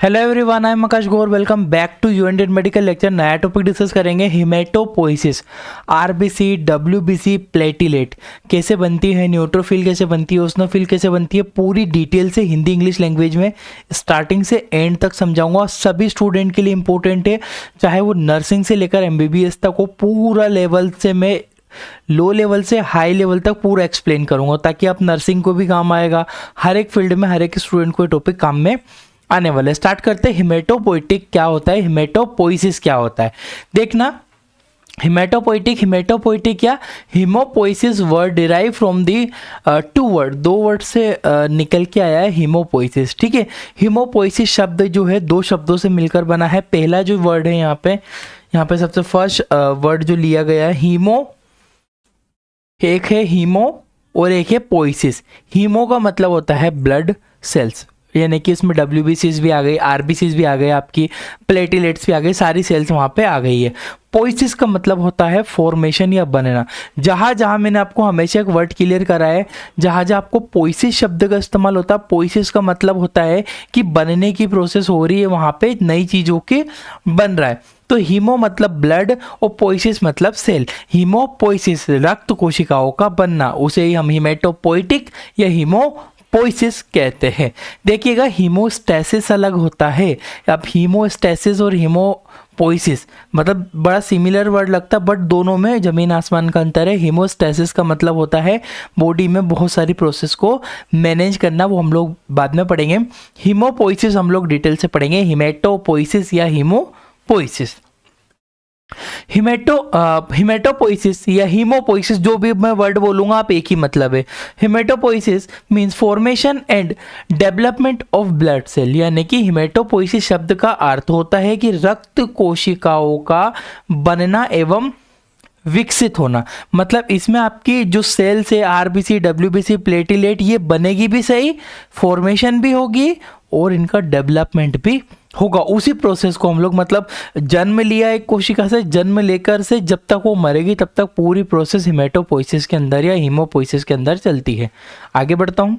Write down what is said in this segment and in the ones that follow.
Hello everyone, I am Akash Gaur. Welcome back to यूएनडेड medical lecture. नया topic discuss करेंगे haematopoiesis. RBC, WBC, platelet कैसे बनती है, न्यूट्रोफिल कैसे बनती है, ओस्नोफिल कैसे बनती है, पूरी डिटेल से हिंदी इंग्लिश लैंग्वेज में स्टार्टिंग से एंड तक समझाऊंगा। सभी स्टूडेंट के लिए इंपॉर्टेंट है, चाहे वो नर्सिंग से लेकर एमबीबीएस तक हो। पूरा लेवल से मैं लो लेवल से हाई लेवल तक पूरा एक्सप्लेन करूंगा, ताकि आप नर्सिंग को भी काम आएगा। हर एक फील्ड में हर एक स्टूडेंट को ये टॉपिक काम में आने वाला है। स्टार्ट करते हैं। हिमेटोपोइटिक क्या होता है, हिमेटोपोइसिस क्या होता है, देखना। हिमेटोपोइटिक या haemopoiesis word derive from the two word, दो वर्ड से निकल के आया है हिमोपोइसिस। ठीक है, हिमोपोइसिस शब्द जो है दो शब्दों से मिलकर बना है। पहला जो वर्ड है यहाँ पे सबसे फर्स्ट वर्ड जो लिया गया है हीमो, एक है हीमो और एक है पोइसिस। हीमो का मतलब होता है ब्लड सेल्स, यानी कि इसमें डब्ल्यूबीसीज भी आ गई, आरबीसीज भी आ गए, आपकी प्लेटिलेट्स भी आ गई, सारी सेल्स वहाँ पे आ गई है। पोइसिस का मतलब होता है फॉर्मेशन या बनना। जहाँ जहाँ मैंने आपको हमेशा एक वर्ड क्लियर करा है, जहाँ जहाँ आपको पोइसिस शब्द का इस्तेमाल होता है, पोइसिस का मतलब होता है कि बनने की प्रोसेस हो रही है, वहाँ पे नई चीज़ों के बन रहा है। तो हीमो मतलब ब्लड और पोइसिस मतलब सेल। हीमोपोइसिस रक्त कोशिकाओं का बनना, उसे ही हम हिमेटोपोइटिक या हिमोपोइसिस कहते हैं। देखिएगा, हीमोस्टैसिस अलग होता है। अब हीमोस्टैसिस और हिमोपोइसिस मतलब बड़ा सिमिलर वर्ड लगता है, बट दोनों में जमीन आसमान का अंतर है। हीमोस्टैसिस का मतलब होता है बॉडी में बहुत सारी प्रोसेस को मैनेज करना, वो हम लोग बाद में पढ़ेंगे। हिमोपोइसिस हम लोग डिटेल से पढ़ेंगे। हिमेटोपोइसिस या हिमोपोइसिस। हिमेटोपोइसिस या हीमोपोइसिस, जो भी मैं वर्ड बोलूंगा आप एक ही मतलब है। Haematopoiesis means formation and development of blood cell, यानी कि हिमेटोपोइसिस शब्द का अर्थ होता है कि रक्त कोशिकाओं का बनना एवं विकसित होना। मतलब इसमें आपकी जो सेल्स है आरबीसी, डब्ल्यूबीसी, प्लेटिलेट, ये बनेगी भी सही, फॉर्मेशन भी होगी और इनका डेवलपमेंट भी होगा। उसी प्रोसेस को हम लोग मतलब जन्म लिया एक कोशिका से, जन्म लेकर से जब तक वो मरेगी तब तक पूरी प्रोसेस हिमेटोपोइसिस के अंदर या हिमोपोइसिस के अंदर चलती है। आगे बढ़ता हूं।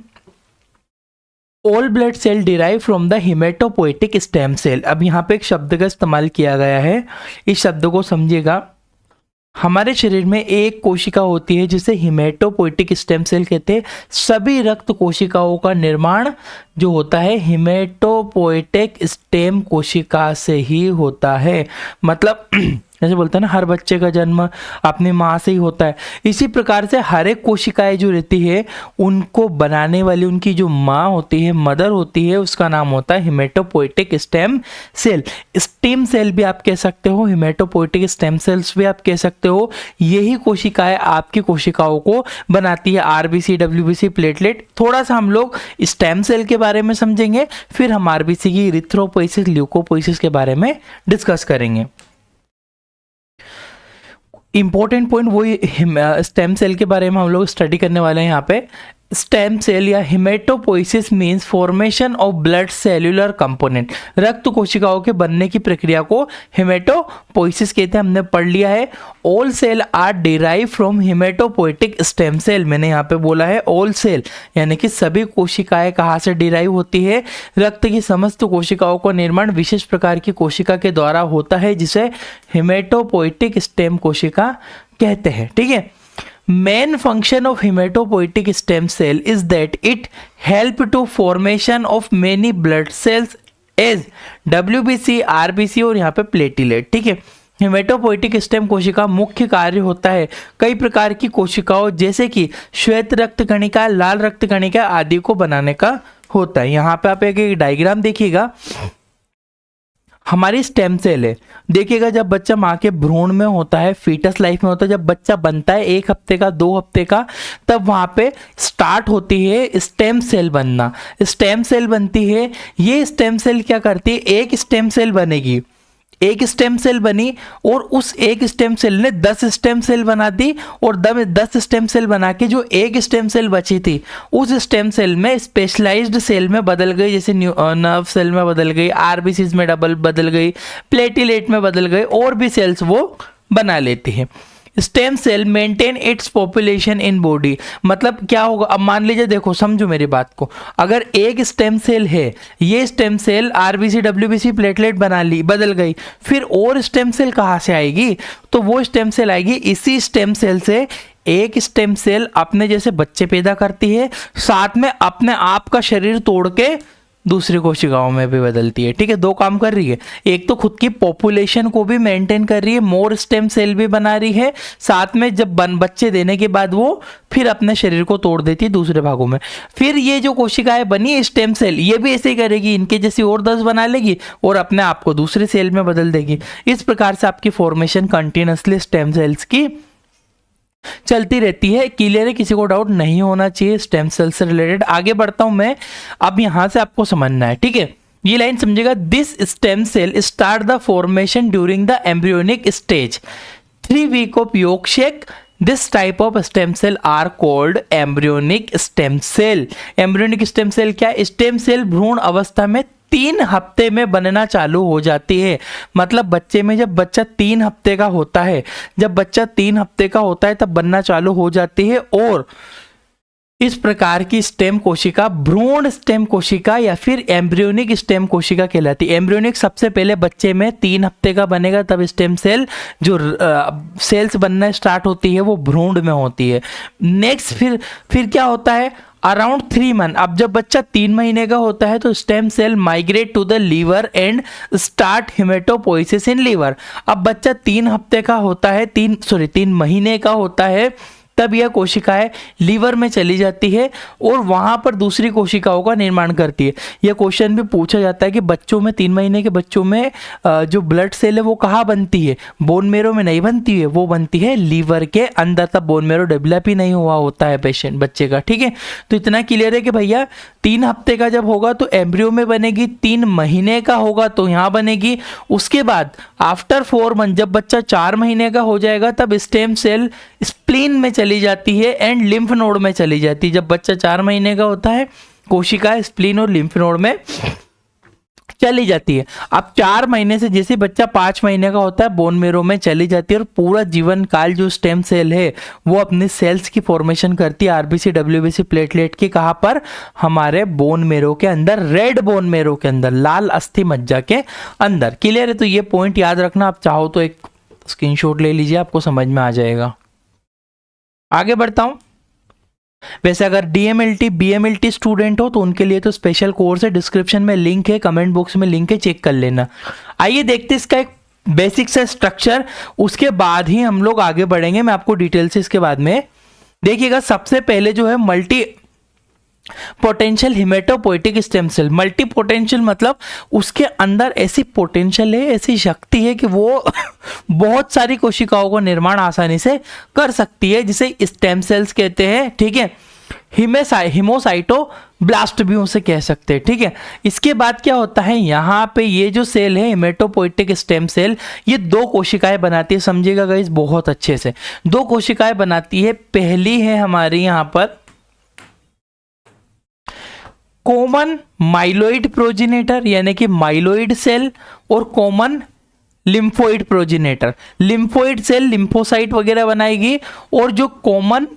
All blood cell derive from the haematopoietic stem cell. अब यहाँ पे एक शब्द का इस्तेमाल किया गया है, इस शब्द को समझिएगा। हमारे शरीर में एक कोशिका होती है जिसे हिमेटोपोइटिक स्टेम सेल कहते हैं। सभी रक्त कोशिकाओं का निर्माण जो होता है हिमेटोपोइटिक स्टेम कोशिका से ही होता है। मतलब जैसे बोलते हैं ना, हर बच्चे का जन्म अपनी माँ से ही होता है, इसी प्रकार से हर एक कोशिकाएं जो रहती है उनको बनाने वाली उनकी जो माँ होती है, मदर होती है, उसका नाम होता है haematopoietic stem cell. Stem cell भी आप कह सकते हो, हिमेटोपोइटिक स्टेम सेल्स भी आप कह सकते हो। यही कोशिकाएं आपकी कोशिकाओं को बनाती है, आरबीसी, डब्ल्यूबीसी, प्लेटलेट। थोड़ा सा हम लोग स्टेम सेल के बारे में समझेंगे, फिर हम आरबीसी की इरिथ्रोपोइसिस, ल्यूकोपोइसिस के बारे में डिस्कस करेंगे। इंपॉर्टेंट पॉइंट वही स्टेम सेल के बारे में हम लोग स्टडी करने वाले हैं यहाँ पे। स्टेम सेल या haematopoiesis means formation of blood cellular component. रक्त कोशिकाओं के बनने की प्रक्रिया को हिमेटोपोइसिस कहते हैं, हमने पढ़ लिया है। All cell are derive from haematopoietic stem cell. मैंने यहाँ पे बोला है ऑल सेल, यानी कि सभी कोशिकाएं कहाँ से डिराइव होती है। रक्त की समस्त कोशिकाओं का निर्माण विशेष प्रकार की कोशिका के द्वारा होता है, जिसे हिमेटोपोइटिक स्टेम कोशिका कहते हैं। ठीक है, main function of hematopoietic stem cell is that it help to formation of many blood cells as WBC, RBC और यहाँ पे प्लेटिलेट। ठीक है, हिमेटोपोइटिक स्टेम कोशिका मुख्य कार्य होता है कई प्रकार की कोशिकाओं जैसे कि श्वेत रक्त कणिका, लाल रक्त कणिका आदि को बनाने का होता है। यहाँ पे आप एक डायग्राम देखिएगा। हमारी स्टेम सेल है, देखिएगा जब बच्चा माँ के भ्रूण में होता है, फीटस लाइफ में होता है, जब बच्चा बनता है 1 हफ्ते का, 2 हफ्ते का, तब वहाँ पे स्टार्ट होती है स्टेम सेल बनना। स्टेम सेल बनती है। ये स्टेम सेल क्या करती है, एक स्टेम सेल बनेगी, एक स्टेम सेल बनी और उस एक स्टेम सेल ने 10 स्टेम सेल बना दी, और 10 स्टेम सेल बना के जो एक स्टेम सेल बची थी उस स्टेम सेल में स्पेशलाइज्ड सेल में बदल गई, जैसे नर्व सेल में बदल गई, आरबीसीज में बदल गई, प्लेटिलेट में बदल गई, और भी सेल्स वो बना लेती है। Stem cell maintain its population in body. मतलब क्या होगा, अब मान लीजिए, देखो समझो मेरी बात को, अगर एक स्टेम सेल है, ये stem cell RBC WBC platelet बना ली, बदल गई, फिर और स्टेम सेल कहाँ से आएगी, तो वो स्टेम सेल आएगी इसी स्टेम सेल से। एक स्टेम सेल अपने जैसे बच्चे पैदा करती है, साथ में अपने आप का शरीर तोड़ के दूसरी कोशिकाओं में भी बदलती है। ठीक है, दो काम कर रही है, एक तो खुद की पॉपुलेशन को भी मेंटेन कर रही है, मोर स्टेम सेल भी बना रही है, साथ में जब बच्चे देने के बाद वो फिर अपने शरीर को तोड़ देती है दूसरे भागों में। फिर ये जो कोशिकाएं बनी स्टेम सेल, ये भी ऐसे ही करेगी, इनके जैसी और 10 बना लेगी और अपने आप को दूसरे सेल में बदल देगी। इस प्रकार से आपकी फॉर्मेशन कंटिन्यूसली स्टेम सेल्स की चलती रहती है। क्लियर है, किसी को डाउट नहीं होना चाहिए स्टेम सेल से रिलेटेड। आगे बढ़ता हूं मैं, अब यहां से आपको समझना है। ठीक है, ये लाइन समझेगा, this stem cell start the formation during the embryonic stage 3 week of yolk sac. This type of stem cell are called embryonic stem cell. Embryonic stem cell क्या है? स्टेम सेल भ्रूण अवस्था में 3 हफ्ते में बनना चालू हो जाती है। मतलब बच्चे में जब बच्चा 3 हफ्ते का होता है, जब बच्चा 3 हफ्ते का होता है तब बनना चालू हो जाती है। और इस प्रकार की स्टेम कोशिका भ्रूण स्टेम कोशिका या फिर एम्ब्रियोनिक स्टेम कोशिका कहलाती है। एम्ब्रियोनिक सबसे पहले बच्चे में 3 हफ्ते का बनेगा, तब स्टेम सेल जो सेल्स बनना स्टार्ट होती है वो भ्रूण में होती है। नेक्स्ट फिर क्या होता है, अराउंड 3 मंथ, अब जब बच्चा 3 महीने का होता है तो stem cell migrate to the liver and start haematopoiesis in liver. अब बच्चा 3 हफ्ते का होता है, 3 महीने का होता है, तब यह कोशिकाएं लीवर में चली जाती है और वहां पर दूसरी कोशिकाओं का निर्माण करती है। यह क्वेश्चन भी पूछा जाता है कि बच्चों में 3 महीने के बच्चों में जो ब्लड सेल है वो कहाँ बनती है? बोन मेरो में नहीं बनती है, वो बनती है लीवर के अंदर। तब बोन मेरो डेवलप ही नहीं हुआ होता है पेशेंट बच्चे का। ठीक है, तो इतना क्लियर है कि भैया 3 हफ्ते का जब होगा तो एम्ब्रियो में बनेगी, 3 महीने का होगा तो यहाँ बनेगी। उसके बाद आफ्टर 4 मंथ जब बच्चा 4 महीने का हो जाएगा तब स्टेम सेल स्प्लीन में चली जाती है एंड लिम्फ नोड में चली जाती है। जब बच्चा 4 महीने का होता है कोशिका स्प्लीन और लिम्फ नोड में चली जाती है। अब 4 महीने से जैसे बच्चा 5 महीने का होता है बोन मेरो में चली जाती है और पूरा जीवन काल जो स्टेम सेल है वो अपने सेल्स की फॉर्मेशन करती है आरबीसी डब्ल्यूबीसी प्लेटलेट की। कहाँ पर? हमारे बोन मेरो के अंदर, रेड बोन मेरो के अंदर, लाल अस्थि मज्जा के अंदर। क्लियर है? तो ये पॉइंट याद रखना, आप चाहो तो एक स्क्रीनशॉट ले लीजिए, आपको समझ में आ जाएगा। आगे बढ़ता हूं। वैसे अगर डीएमएलटी बीएमएलटी स्टूडेंट हो तो उनके लिए तो स्पेशल कोर्स है, डिस्क्रिप्शन में लिंक है, कमेंट बॉक्स में लिंक है, चेक कर लेना। आइए देखते हैं इसका एक बेसिक सा स्ट्रक्चर, उसके बाद ही हम लोग आगे बढ़ेंगे। मैं आपको डिटेल से इसके बाद में देखिएगा। सबसे पहले जो है multi potential haematopoietic stem cell. Multi potential मतलब उसके अंदर ऐसी पोटेंशियल है, ऐसी शक्ति है कि वो बहुत सारी कोशिकाओं का निर्माण आसानी से कर सकती है, जिसे स्टेम सेल्स कहते हैं। ठीक है, हिमोसाइटोब्लास्ट भी उसे कह सकते हैं। ठीक है, इसके बाद क्या होता है, यहाँ पे ये जो सेल है हिमेटोपोइटिक स्टेम सेल, ये 2 कोशिकाएं बनाती है। समझिएगा गाइस बहुत अच्छे से, 2 कोशिकाएं बनाती है। पहली है हमारी यहाँ पर कॉमन माइलोइड प्रोजिनेटर यानी कि माइलोइड सेल, और common lymphoid progenitor. Lymphoid cell lymphocyte वगैरह बनाएगी, और जो कॉमन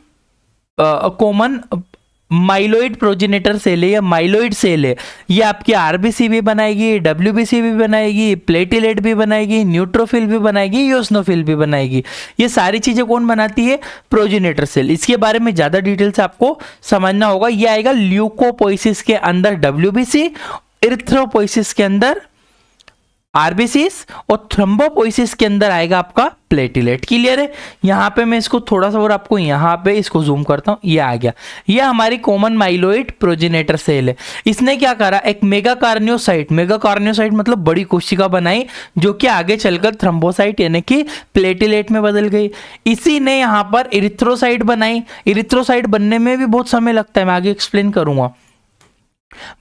माइलोइड प्रोजिनेटर सेल है या माइलोइड सेल है, ये आपकी आरबीसी भी बनाएगी, डब्ल्यूबीसी भी बनाएगी, प्लेटिलेट भी बनाएगी, न्यूट्रोफिल भी बनाएगी, यूसिनोफिल भी बनाएगी। ये सारी चीजें कौन बनाती है? Progenitor cell. इसके बारे में ज्यादा डिटेल से आपको समझना होगा। ये आएगा ल्यूकोपोइसिस के अंदर डब्ल्यूबीसी, इरिथ्रोपोइसिस के अंदर आरबीसीस, और थ्रोम्बोपोइसिस के अंदर आएगा आपका प्लेटिलेट। क्लियर है? यहाँ पे मैं इसको थोड़ा सा और आपको यहाँ पे इसको जूम करता हूँ, ये आ गया। ये हमारी कॉमन माइलोइड प्रोजिनेटर सेल है। इसने क्या करा, एक मेगाकार्नियोसाइट, मेगाकार्नियोसाइट मतलब बड़ी कोशिका बनाई, जो कि आगे चलकर थ्रोम्बोसाइट यानी कि प्लेटिलेट में बदल गई। इसी ने यहाँ पर इरिथ्रोसाइट बनाई। इरिथ्रोसाइट बनने में भी बहुत समय लगता है, मैं आगे एक्सप्लेन करूंगा।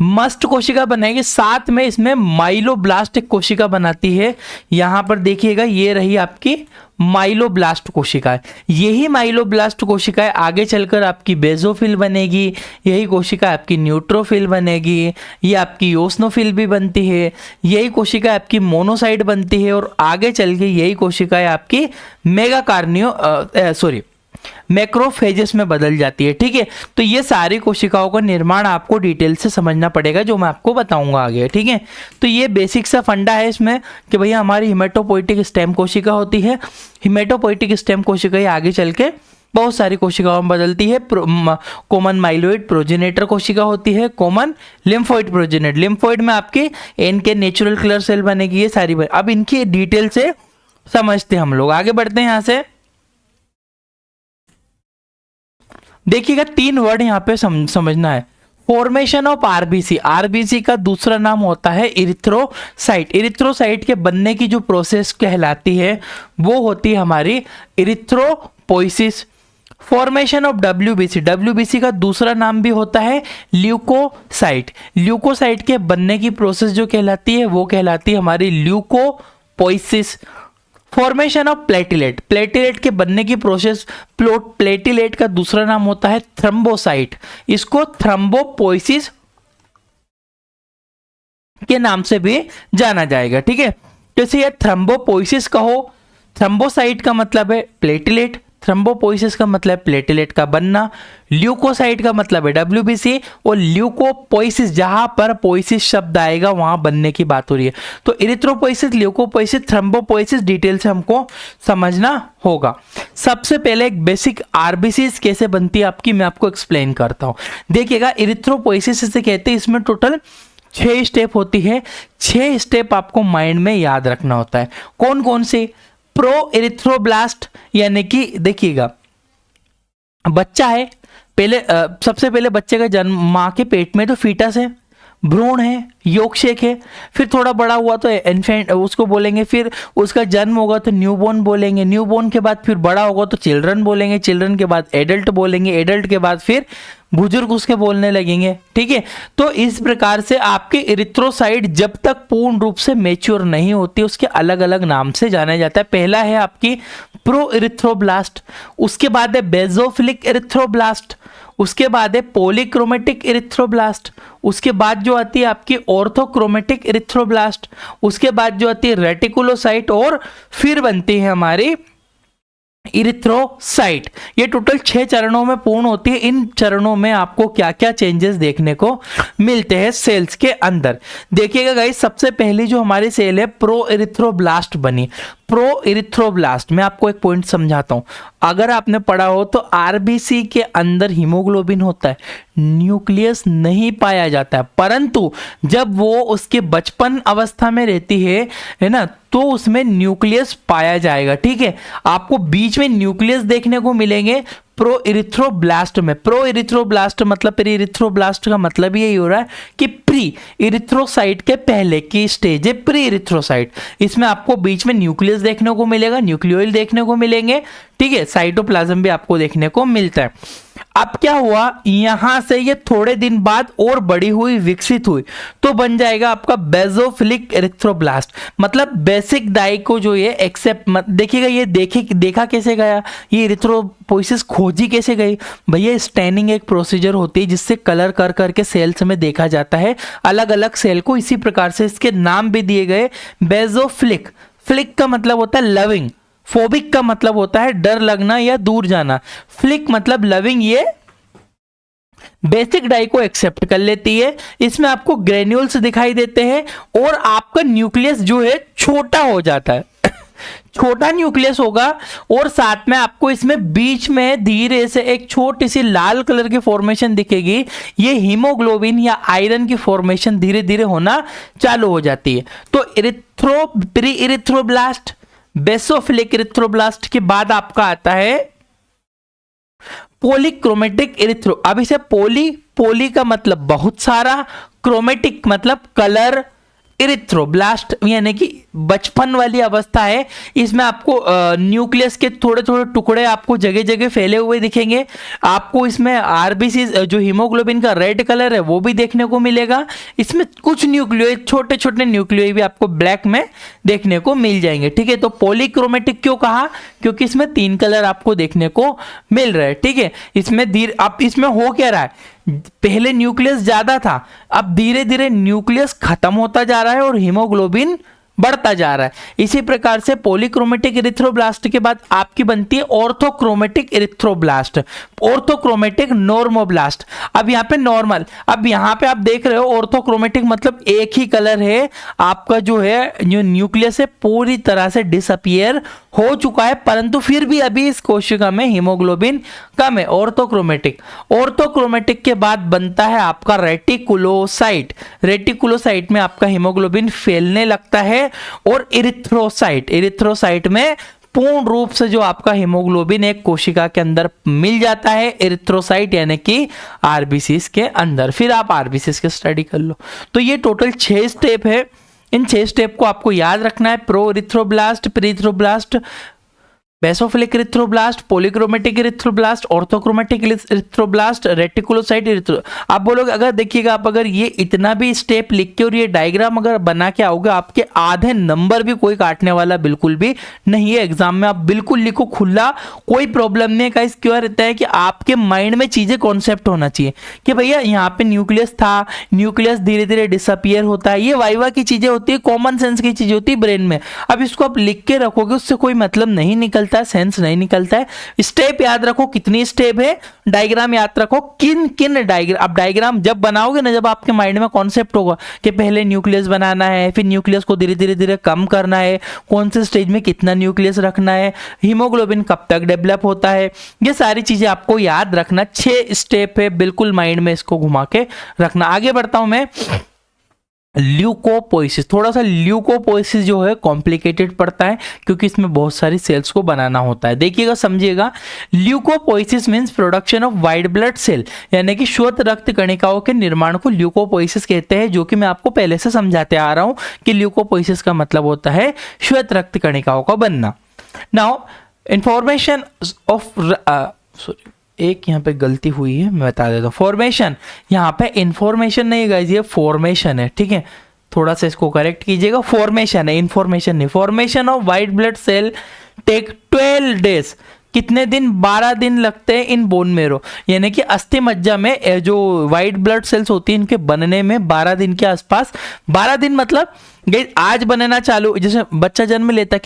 मस्ट कोशिका बनाएगी, साथ में इसमें माइलोब्लास्ट एक कोशिका बनाती है। यहां पर देखिएगा ये रही आपकी माइलोब्लास्ट कोशिकाएं। यही माइलोब्लास्ट कोशिकाएं आगे चलकर आपकी बेजोफिल बनेगी, यही कोशिका आपकी न्यूट्रोफिल बनेगी, ये आपकी योस्नोफिल भी बनती है, यही कोशिका आपकी मोनोसाइट बनती है और आगे चल के यही कोशिकाएं आपकी मैक्रोफेजेस में बदल जाती है। ठीक है, तो ये सारी कोशिकाओं का निर्माण आपको डिटेल से समझना पड़ेगा, जो मैं आपको बताऊंगा आगे। ठीक है, तो ये बेसिक सा फंडा है इसमें कि भैया हमारी हिमेटोपोइटिक स्टेम कोशिका होती है। हिमेटोपोइटिक स्टेम कोशिका आगे चल के बहुत सारी कोशिकाओं में बदलती है। कॉमन माइलोइड प्रोजेनेटर कोशिका होती है, कॉमन लिम्फोइड प्रोजेनेटर। लिम्फोइड में आपकी इनके नेचुरल कलर सेल बनेगी, ये सारी अब इनकी डिटेल से समझते हैं हम लोग। आगे बढ़ते हैं यहाँ से। देखिएगा 3 वर्ड यहाँ पे समझना है। फॉर्मेशन ऑफ आरबीसी, आरबीसी का दूसरा नाम होता है इरिथ्रोसाइट। इरिथ्रोसाइट के बनने की जो प्रोसेस कहलाती है वो होती है हमारी erythropoiesis. Formation of WBC, WBC का दूसरा नाम भी होता है ल्यूकोसाइट। ल्यूकोसाइट के बनने की प्रोसेस जो कहलाती है वो कहलाती है हमारी ल्यूकोपोइसिस। फॉर्मेशन ऑफ प्लेटिलेट, प्लेटिलेट के बनने की प्रोसेस, प्लेटिलेट का दूसरा नाम होता है थ्रम्बोसाइट। इसको थ्रम्बोपोइसिस के नाम से भी जाना जाएगा। ठीक है, जैसे ये थ्रम्बोपोइसिस कहो, थ्रम्बोसाइट का मतलब है प्लेटिलेट, थ्रम्बोपोइसिस का मतलब है प्लेटिलेट का बनना, ल्यूकोसाइट का मतलब है डब्ल्यूबीसी, और ल्यूकोपोइसिस जहां पर पोइसिस शब्द आएगा वहां बनने की बात हो रही है। तो इरिथ्रोपोइसिस, ल्यूकोपोइसिस, थ्रम्बोपोइसिस डिटेल से हमको समझना होगा। सबसे पहले एक बेसिक आरबीसीज कैसे बनती है आपकी मैं आपको एक्सप्लेन करता हूं। देखिएगा इरिथ्रोपोइसिस इसे कहते हैं, इसमें टोटल 6 स्टेप होती है। 6 स्टेप आपको माइंड में याद रखना होता है। कौन कौन से? प्रो इरिथ्रोब्लास्ट, यानी कि देखिएगा बच्चा है, पहले सबसे पहले बच्चे का जन्म मां के पेट में तो फीटस है, भ्रूण है, योगशेक है, फिर थोड़ा बड़ा हुआ तो इन्फेंट उसको बोलेंगे, फिर उसका जन्म होगा तो न्यूबॉर्न बोलेंगे, न्यूबॉर्न के बाद फिर बड़ा होगा तो चिल्ड्रन बोलेंगे, चिल्ड्रन के बाद एडल्ट बोलेंगे, एडल्ट के बाद फिर बुजुर्ग उसके बोलने लगेंगे। ठीक है, तो इस प्रकार से आपके इरिथ्रोसाइट जब तक पूर्ण रूप से मेच्योर नहीं होती उसके अलग अलग नाम से जाना जाता है। पहला है आपकी प्रो इरिथ्रोब्लास्ट, उसके बाद है बेजोफिलिक इरिथ्रोब्लास्ट, उसके बाद है पॉलीक्रोमेटिक इरिथ्रोब्लास्ट, उसके बाद जो आती है आपकी ऑर्थोक्रोमेटिक इरिथ्रोब्लास्ट, उसके बाद जो आती है रेटिकुलोसाइट, और फिर बनती है हमारी इरिथ्रोसाइट। ये टोटल 6 चरणों में पूर्ण होती है। इन चरणों में आपको क्या क्या चेंजेस देखने को मिलते हैं सेल्स के अंदर। देखिएगा गाइस, सबसे पहली जो हमारी सेल है प्रो इरिथ्रोब्लास्ट बनी। प्रो इरिथ्रोब्लास्ट में आपको एक पॉइंट समझाता हूं। अगर आपने पढ़ा हो तो आरबीसी के अंदर हीमोग्लोबिन होता है, न्यूक्लियस नहीं पाया जाता है, परंतु जब वो उसके बचपन अवस्था में रहती है ना, तो उसमें न्यूक्लियस पाया जाएगा। ठीक है, आपको बीच में न्यूक्लियस देखने को मिलेंगे प्रो इरिथ्रोब्लास्ट में। प्रो इरिथ्रोब्लास्ट मतलब प्री इरिथ्रोब्लास्ट का मतलब यही हो रहा है कि प्री इरिथ्रोसाइट के पहले की स्टेज है प्री इरिथ्रोसाइट। इसमें आपको बीच में न्यूक्लियस देखने को मिलेगा, न्यूक्लियोइड देखने को मिलेंगे। ठीक है, साइटोप्लाज्म भी आपको देखने को मिलता है। अब क्या हुआ, यहां से ये थोड़े दिन बाद और बड़ी हुई, विकसित हुई, तो बन जाएगा आपका बेजोफिलिक इरिथ्रोब्लास्ट। मतलब बेसिक डाई को जो ये एक्सेप्ट देखिएगा, ये देखा कैसे गया, ये इरिथ्रोपोइसिस खोजी कैसे गई भैया। स्टैनिंग एक प्रोसीजर होती है जिससे कलर कर करके सेल्स में देखा जाता है अलग अलग सेल को। इसी प्रकार से इसके नाम भी दिए गए बेजोफिलिक। फ्लिक का मतलब होता है लविंग, फोबिक का मतलब होता है डर लगना या दूर जाना, फ्लिक मतलब लविंग। ये बेसिक डाई को एक्सेप्ट कर लेती है। इसमें आपको ग्रेन्यूल्स दिखाई देते हैं और आपका न्यूक्लियस जो है छोटा हो जाता है छोटा न्यूक्लियस होगा, और साथ में आपको इसमें बीच में धीरे से एक छोटी सी लाल कलर की फॉर्मेशन दिखेगी। ये हीमोग्लोबिन या आयरन की फॉर्मेशन धीरे धीरे होना चालू हो जाती है। तो प्री इरिथ्रोब्लास्ट, बेसोफिलिक इरिथ्रोब्लास्ट के बाद आपका आता है पॉलीक्रोमेटिक इरिथ्रो। अब इसे पोली का मतलब बहुत सारा, क्रोमेटिक मतलब कलर, इरिथ्रोब्लास्ट यानी कि बचपन वाली अवस्था है, इसमें आपको न्यूक्लियस के थोड़े थोड़े टुकड़े आपको जगह जगह फैले हुए दिखेंगे। आपको इसमें आरबीसी जो हीमोग्लोबिन का रेड कलर है वो भी देखने को मिलेगा। इसमें कुछ न्यूक्लियोइड, छोटे छोटे न्यूक्लियोइड भी आपको ब्लैक में देखने को मिल जाएंगे। ठीक है, तो पॉलीक्रोमेटिक क्यों कहा, क्योंकि इसमें 3 कलर आपको देखने को मिल रहा है। ठीक है, इसमें अब इसमें हो क्या रहा है, पहले न्यूक्लियस ज्यादा था, अब धीरे धीरे न्यूक्लियस खत्म होता जा रहा है और हीमोग्लोबिन बढ़ता जा रहा है। इसी प्रकार से पॉलीक्रोमेटिक इरिथ्रोब्लास्ट के बाद आपकी बनती है ऑर्थोक्रोमेटिक इरिथ्रोब्लास्ट, ऑर्थोक्रोमेटिक नॉर्मोब्लास्ट। अब यहाँ पे नॉर्मल, अब यहाँ पे आप देख रहे हो ऑर्थोक्रोमेटिक मतलब एक ही कलर है, आपका जो है जो न्यूक्लियस है पूरी तरह से डिसअपियर हो चुका है, परंतु फिर भी अभी इस कोशिका में हीमोग्लोबिन कम है, ऑर्थोक्रोमेटिक। ऑर्थोक्रोमेटिक के बाद बनता है आपका रेटिकुलोसाइट। रेटिकुलोसाइट में आपका हीमोग्लोबिन फैलने लगता है और इरिथ्रोसाइट, इरिथ्रोसाइट में पूर्ण रूप से जो आपका हीमोग्लोबिन एक कोशिका के अंदर मिल जाता है, इरिथ्रोसाइट यानी कि आरबीसीज के अंदर। फिर आप आरबीसीज की स्टडी कर लो। तो ये टोटल 6 स्टेप है, इन 6 स्टेप को आपको याद रखना है। Pro erythroblast, pre erythroblast, basophilic erythroblast, polychromatic erythroblast, orthochromatic erythroblast, reticulocyte erythro. आप बोलोगे अगर देखिएगा, आप अगर ये इतना भी स्टेप लिख के और ये डायग्राम अगर बना के आओगे, आपके आधे नंबर भी कोई काटने वाला बिल्कुल भी नहीं है एग्जाम में। आप बिल्कुल लिखो खुला, कोई प्रॉब्लम नहीं है। गाइस क्यों रहता है कि आपके माइंड में चीजें कॉन्सेप्ट होना चाहिए कि भैया यहाँ पे न्यूक्लियस था, न्यूक्लियस धीरे धीरे डिसअपियर होता है। ये वाइवा की चीजें होती है, कॉमन सेंस की चीजें होती है ब्रेन में। अब इसको आप लिख के रखोगे, उससे कोई मतलब नहीं निकलता, सेंस नहीं निकलता है। स्टेप याद रखो, कितनी स्टेप है, डायग्राम याद रखो, किन किन डायग्राम। अब डायग्राम जब बनाओगे ना, जब आपके माइंड में कॉन्सेप्ट होगा कि पहले न्यूक्लियस बनाना है, फिर न्यूक्लियस को धीरे धीरे धीरे कम करना है, कौन से स्टेज में कितना न्यूक्लियस रखना है, हीमोग्लोबिन कब तक डेवलप होता है, ये सारी चीजें आपको याद रखना। 6 स्टेप है, बिल्कुल माइंड में इसको घुमा के रखना। आगे बढ़ता हूं मैं। ल्यूकोपोइसिस, थोड़ा सा ल्यूकोपोइसिस जो है कॉम्प्लिकेटेड पड़ता है क्योंकि इसमें बहुत सारी सेल्स को बनाना होता है। देखिएगा, समझिएगा। Leukopoiesis means production of white blood cell, यानी कि श्वेत रक्त कणिकाओं के निर्माण को ल्यूकोपोइसिस कहते हैं, जो कि मैं आपको पहले से समझाते आ रहा हूं कि ल्यूकोपोइसिस का मतलब होता है श्वेत रक्त कणिकाओं का बनना। नाउ इंफॉर्मेशन ऑफ एक यहाँ पे गलती हुई है, मैं बता देता हूँ। फॉर्मेशन, यहाँ पे इंफॉर्मेशन नहीं गाइस, ये फॉर्मेशन है। ठीक है, थोड़ा सा इसको करेक्ट कीजिएगा, फॉर्मेशन है, इंफॉर्मेशन नहीं। Formation of white blood cell take 12 days. कितने दिन? 12 दिन लगते हैं इन बोन मेरो, यानी कि अस्थि मज्जा में जो व्हाइट ब्लड सेल्स होती है इनके बनने में 12 दिन के आसपास। 12 दिन मतलब आज बनना चालू, जैसे बच्चा जन्म लेता है,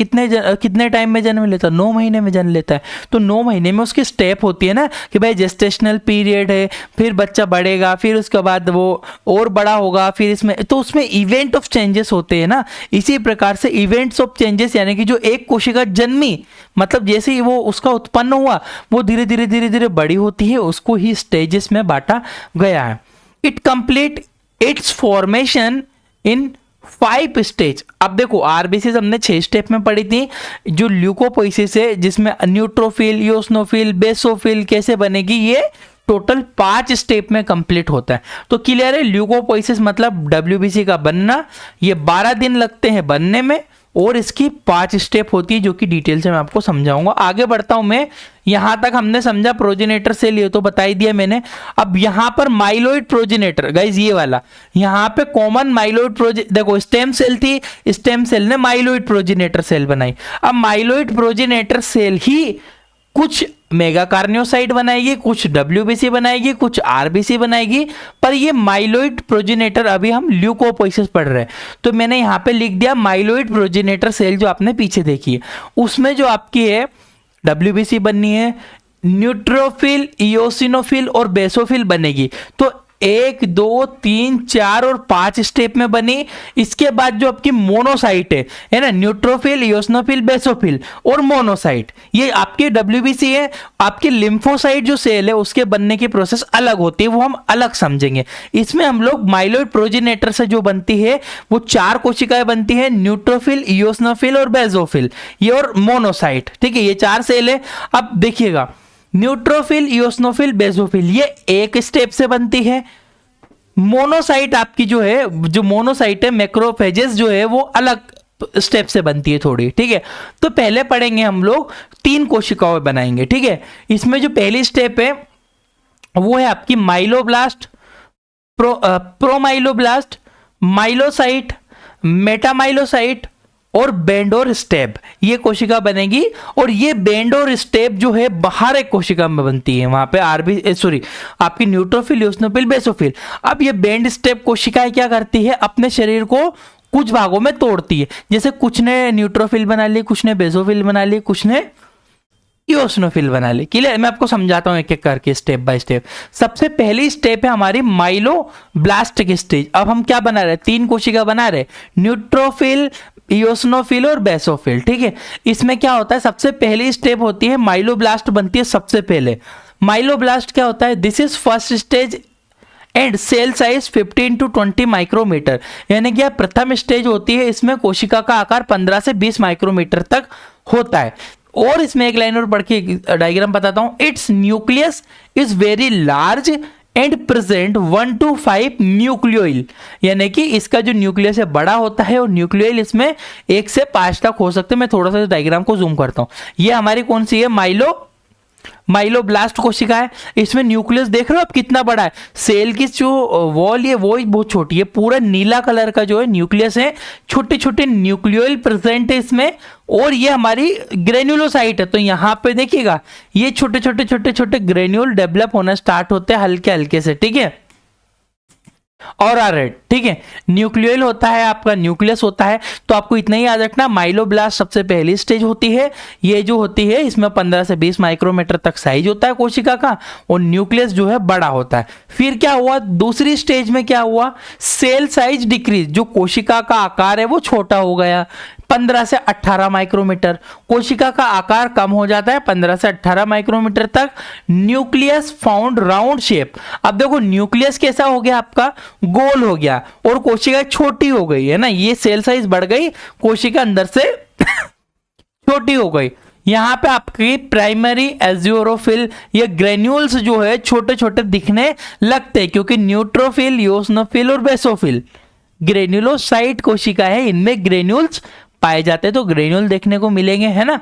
कितने टाइम में जन्म लेता है? 9 महीने में जन्म लेता है। तो 9 महीने में उसकी स्टेप होती है ना कि भाई जेस्टेशनल पीरियड है, फिर बच्चा बढ़ेगा, फिर उसके बाद वो और बड़ा होगा, फिर इसमें तो उसमें इवेंट ऑफ चेंजेस होते हैं ना। इसी प्रकार से इवेंट्स ऑफ चेंजेस यानी कि जो एक कोशिका जन्मी, मतलब जैसे ही वो उसका उत्पन्न हुआ, वो धीरे धीरे धीरे धीरे बड़ी होती है, उसको ही स्टेजेस में बांटा गया है। It complete it's formation in 5 stage. अब देखो, आरबीसीज हमने 6 स्टेप में पढ़ी थी। जो ल्यूकोपोइसिस है जिसमें न्यूट्रोफिल, इओसिनोफिल, बेसोफिल कैसे बनेगी, ये टोटल 5 स्टेप में कंप्लीट होता है। तो क्लियर है, ल्यूकोपोइसिस मतलब डब्ल्यूबीसी का बनना, ये 12 दिन लगते हैं बनने में और इसकी 5 स्टेप होती है, जो कि डिटेल से मैं आपको समझाऊंगा। आगे बढ़ता हूं मैं। यहां तक हमने समझा प्रोजेनेटर सेल, ये तो बता ही दिया मैंने। अब यहां पर माइलोइड प्रोजेनेटर, गाइज ये वाला यहां पे कॉमन माइलोइड देखो, स्टेम सेल थी, स्टेम सेल ने माइलोइड प्रोजेनेटर सेल बनाई। अब माइलोइड प्रोजेनेटर सेल ही कुछ मेगा कार्नियोसाइट बनाएगी, कुछ डब्ल्यूबीसी बनाएगी, कुछ आरबीसी बनाएगी, पर ये माइलोइड प्रोजेनेटर अभी हम ल्यूकोपोइसिस पढ़ रहे हैं, तो मैंने यहां पे लिख दिया माइलोइड प्रोजेनेटर सेल जो आपने पीछे देखी है, उसमें जो आपकी है डब्ल्यूबीसी बननी है, न्यूट्रोफिल, इओसिनोफिल और बेसोफिल बनेगी। तो 1, 2, 3, 4 और 5 स्टेप में बनी। इसके बाद जो आपकी मोनोसाइट है ना, न्यूट्रोफिल, इओसिनोफिल, बेसोफिल और मोनोसाइट, ये आपके डब्ल्यूबीसी है। आपके लिम्फोसाइट जो सेल है उसके बनने की प्रोसेस अलग होती है, वो हम अलग समझेंगे। इसमें हम लोग माइलोइड प्रोजेनेटर से जो बनती है वो 4 कोशिकाएं बनती है, न्यूट्रोफिल, इओसिनोफिल और बेसोफिल, ये और मोनोसाइट। ठीक है, ये 4 सेल है। अब देखिएगा, न्यूट्रोफिल, इओसिनोफिल, बेसोफिल ये एक स्टेप से बनती है। मोनोसाइट आपकी जो है, जो मोनोसाइट है, मैक्रोफेजेस जो है वो अलग स्टेप से बनती है थोड़ी, ठीक है। तो पहले पढ़ेंगे हम लोग 3 कोशिकाओं बनाएंगे, ठीक है। इसमें जो पहली स्टेप है वो है आपकी माइलोब्लास्ट, प्रोमाइलोब्लास्ट, माइलोसाइट, मेटामाइलोसाइट और बैंड और स्टेप, ये कोशिका बनेगी। और ये बैंड और स्टेप जो है बाहर एक कोशिका में बनती है, वहां पे आपकी न्यूट्रोफिल, यूसिनोफिल, बेसोफिल। अब ये बैंड स्टेप कोशिकाएं क्या करती है, अपने शरीर को कुछ भागों में तोड़ती है। जैसे कुछ ने न्यूट्रोफिल बना ली, कुछ ने बेसोफिल बना ली, कुछ ने इओसिनोफिल बना ली। क्लियर, मैं आपको समझाता हूं एक एक करके स्टेप बाय स्टेप। सबसे पहली स्टेप है हमारी माइलोब्लास्ट की स्टेज। अब हम क्या बना रहे, 3 कोशिका बना रहे, न्यूट्रोफिल, इओसिनोफिल और बेसोफिल, ठीक है। इसमें क्या होता है, सबसे पहली स्टेप होती है माइलोब्लास्ट बनती है सबसे पहले। माइलोब्लास्ट क्या होता है, this is first stage and cell size 15 to 20 micrometre, यानी कि प्रथम स्टेज होती है, इसमें कोशिका का आकार 15 से 20 माइक्रोमीटर तक होता है। और इसमें एक लाइन और पढ़ के डायग्राम बताता हूं। It's nucleus is very large and present 1 to 5 न्यूक्लियोइल, यानी कि इसका जो न्यूक्लियस है बड़ा होता है और न्यूक्लियोइल इसमें 1 से 5 तक हो सकते हैं। मैं थोड़ा सा डायग्राम को जूम करता हूं। ये हमारी कौन सी है, माइलोब्लास्ट कोशिका है। इसमें न्यूक्लियस देख रहे हो आप कितना बड़ा है, सेल की जो वॉल है वो बहुत छोटी है, पूरा नीला कलर का जो है न्यूक्लियस है, छोटे छोटे न्यूक्लियोइल प्रेजेंट है इसमें। और ये हमारी ग्रेन्युलोसाइट है, तो यहाँ पे देखिएगा ये छोटे छोटे ग्रेन्यूल डेवलप होना स्टार्ट होते हैं हल्के हल्के से, ठीक है। और आरेट, ठीक है। न्यूक्लियोइल होता है आपका, न्यूक्लियस होता है। तो आपको इतना ही याद रखना, माइलोब्लास्ट सबसे पहली स्टेज होती है। ये जो होती है इसमें 15 से 20 माइक्रोमीटर तक साइज होता है कोशिका का, और न्यूक्लियस जो है बड़ा होता है। फिर क्या हुआ, दूसरी स्टेज में क्या हुआ, सेल साइज डिक्रीज, जो कोशिका का आकार है वो छोटा हो गया, 15 से 18 माइक्रोमीटर। कोशिका का आकार कम हो जाता है 15 से 18 माइक्रोमीटर तक। Nucleus found round shape. अब देखो न्यूक्लियस कैसा हो गया आपका, गोल हो गया, और कोशिका छोटी हो गई है ना, ये सेल साइज बढ़ गई, कोशिका अंदर से छोटी हो गई। यहां पे आपकी प्राइमरी एजियोरोफिल ये ग्रेन्यूल्स जो है छोटे छोटे दिखने लगते हैं, क्योंकि न्यूट्रोफिल, इओसिनोफिल और बेसोफिल ग्रेन्युलोसाइट कोशिका है, इनमें ग्रेन्यूल्स पाए जाते हैं, तो ग्रेन्यूल देखने को मिलेंगे, है ना।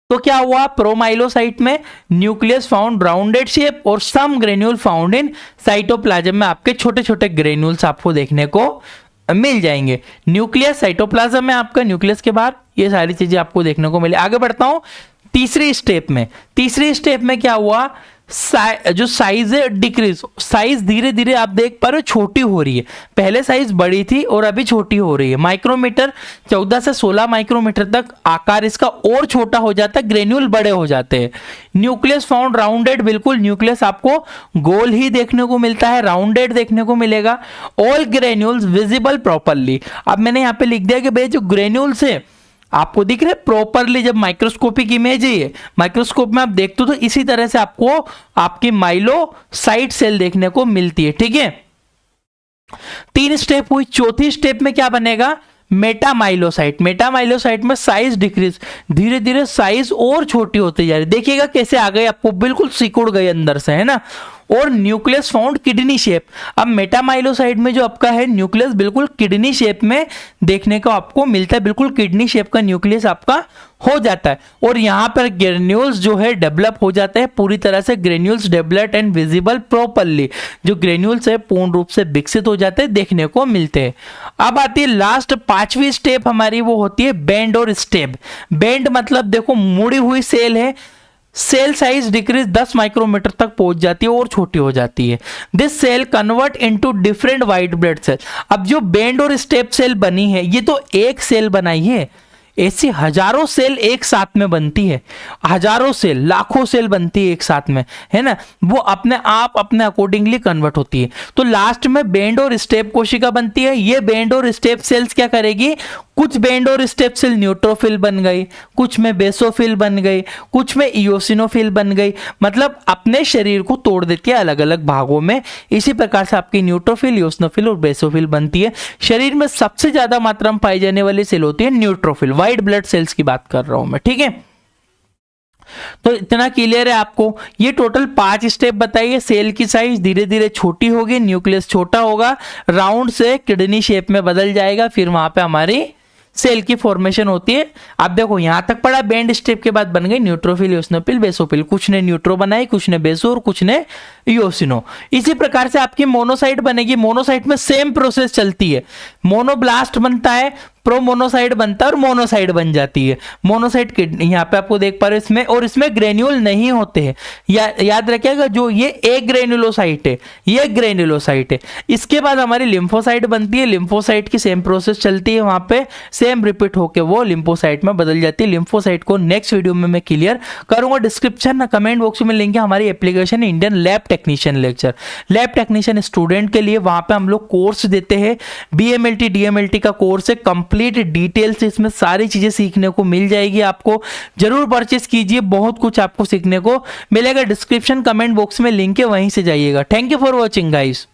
तो क्या हुआ, प्रोमाइलोसाइट में न्यूक्लियस फाउंड राउंडेड शेप और सम ग्रेन्यूल फाउंड इन साइटोप्लाज्म में आपके छोटे छोटे ग्रेन्यूल्स आपको देखने को मिल जाएंगे। न्यूक्लियस साइटोप्लाज्म में आपका, न्यूक्लियस के बाहर ये सारी चीजें आपको देखने को मिले। आगे बढ़ता हूं तीसरी स्टेप में। तीसरी स्टेप में क्या हुआ, जो साइज है डिक्रीज, साइज धीरे धीरे आप देख पा रहे हो छोटी हो रही है। पहले साइज बड़ी थी और अभी छोटी हो रही है। माइक्रोमीटर 14 से 16 माइक्रोमीटर तक आकार इसका और छोटा हो जाता है, ग्रेन्यूल बड़े हो जाते हैं। न्यूक्लियस फाउंड राउंडेड, बिल्कुल न्यूक्लियस आपको गोल ही देखने को मिलता है, राउंडेड देखने को मिलेगा। All granules visible properly. अब मैंने यहाँ पे लिख दिया कि भाई जो ग्रेन्यूल्स है आपको दिख रहे प्रॉपरली, जब माइक्रोस्कोपिक इमेज है, माइक्रोस्कोप में आप देखते हो तो इसी तरह से आपको आपकी माइलोसाइट सेल देखने को मिलती है, ठीक है। 3 स्टेप हुई। चौथी स्टेप में क्या बनेगा, मेटामाइलोसाइट। मेटामाइलोसाइट में साइज डिक्रीज, धीरे धीरे साइज और छोटी होती जा रही है। देखिएगा कैसे आ गई, आपको बिल्कुल सिकुड़ गई अंदर से, है ना। और न्यूक्लियस फाउंड किडनी शेप। अब मेटामाइलोसाइट में जो आपका है न्यूक्लियस बिल्कुल किडनी शेप में देखने को आपको मिलता है, बिल्कुल किडनी शेप का न्यूक्लियस आपका हो जाता है। और यहाँ पर ग्रेन्यूल्स जो है डेवलप हो जाते हैं पूरी तरह से, granules develop and visible properly. जो ग्रेन्यूल्स है पूर्ण रूप से विकसित हो जाते हैं, देखने को मिलते हैं। अब आती है लास्ट 5वीं स्टेप हमारी, वो होती है बेंड और स्टेप। बेंड मतलब देखो मुड़ी हुई सेल है, सेल साइज डिक्रीज 10 माइक्रोमीटर तक पहुंच जाती है और छोटी हो जाती है। This cell convert into different white blood cell. अब जो बेंड और स्टेप सेल बनी है, ये तो एक सेल बनाई है, ऐसी हजारों सेल एक साथ में बनती है, हजारों सेल, लाखों सेल बनती है एक साथ में, है ना। वो अपने आप अपने अकॉर्डिंगली कन्वर्ट होती है। तो लास्ट में बेंड और स्टेप कोशिका बनती है। ये बेंड और स्टेप सेल्स क्या करेगी, कुछ बेंड और स्टेप सेल न्यूट्रोफिल बन गई, कुछ में बेसोफिल बन गई, कुछ में इओसिनोफिल बन गई, मतलब अपने शरीर को तोड़ देती है अलग अलग भागों में। इसी प्रकार से आपकी न्यूट्रोफिल, इओसिनोफिल और बेसोफिल बनती है। शरीर में सबसे ज्यादा मात्रा में पाई जाने वाली सेल होती है न्यूट्रोफिल, व्हाइट ब्लड सेल्स की बात कर रहा हूं मैं, ठीक है। तो इतना क्लियर है आपको। ये टोटल 5 स्टेप बताइए। सेल की साइज धीरे धीरे छोटी होगी, न्यूक्लियस छोटा होगा, राउंड से किडनी शेप में बदल जाएगा, फिर वहां पे हमारी सेल की फॉर्मेशन होती है। आप देखो यहाँ तक पढ़ा, बेंड स्टेप के बाद बन गई न्यूट्रोफिल, इओसिनोफिल, बेसोफिल। कुछ ने न्यूट्रो बनाई, कुछ ने बेसो और कुछ ने इओसिनो। इसी प्रकार से आपकी मोनोसाइट बनेगी। मोनोसाइट में सेम प्रोसेस चलती है, मोनोब्लास्ट बनता है, प्रोमोनोसाइट बनता है और मोनोसाइट बन जाती है। मोनोसाइट के यहाँ पे आपको देख पा रहे हो इसमें, और इसमें ग्रेन्यूल नहीं होते हैं। याद रखिएगा, जो ये एक ग्रेन्युलोसाइट है, ये ग्रेन्युलोसाइट है। इसके बाद हमारी लिम्फोसाइट बनती है। लिम्फोसाइट की सेम प्रोसेस चलती है, वहां पे सेम रिपीट होके वो लिम्फोसाइट में बदल जाती है। लिम्फोसाइट को नेक्स्ट वीडियो में मैं क्लियर करूंगा। डिस्क्रिप्शन कमेंट बॉक्स में लिंक है हमारी application Indian lab technician lecture. Lab technician student के लिए वहां पे हम लोग कोर्स देते हैं, BMLT DMLT का कोर्स है। कंप्लीट डिटेल से इसमें सारी चीजें सीखने को मिल जाएगी आपको। जरूर परचेस कीजिए, बहुत कुछ आपको सीखने को मिलेगा। डिस्क्रिप्शन कमेंट बॉक्स में लिंक है, वहीं से जाइएगा। Thank you for watching guys.